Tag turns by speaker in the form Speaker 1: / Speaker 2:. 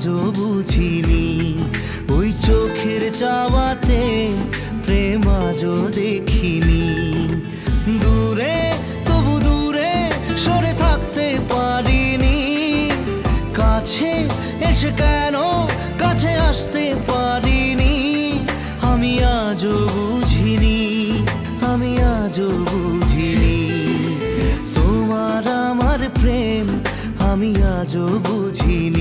Speaker 1: আজও বুঝিনি। ওই চোখের চাওয়াতে প্রেম আজও দেখিনি। দূরে তবু দূরে সরে থাকতে পারিনি, কাছে এসে কেন কাছে আসতে পারিনি। আমি আজও বুঝিনি, আমি আজও বুঝিনি। তোমার আমার প্রেম আমি আজও বুঝিনি।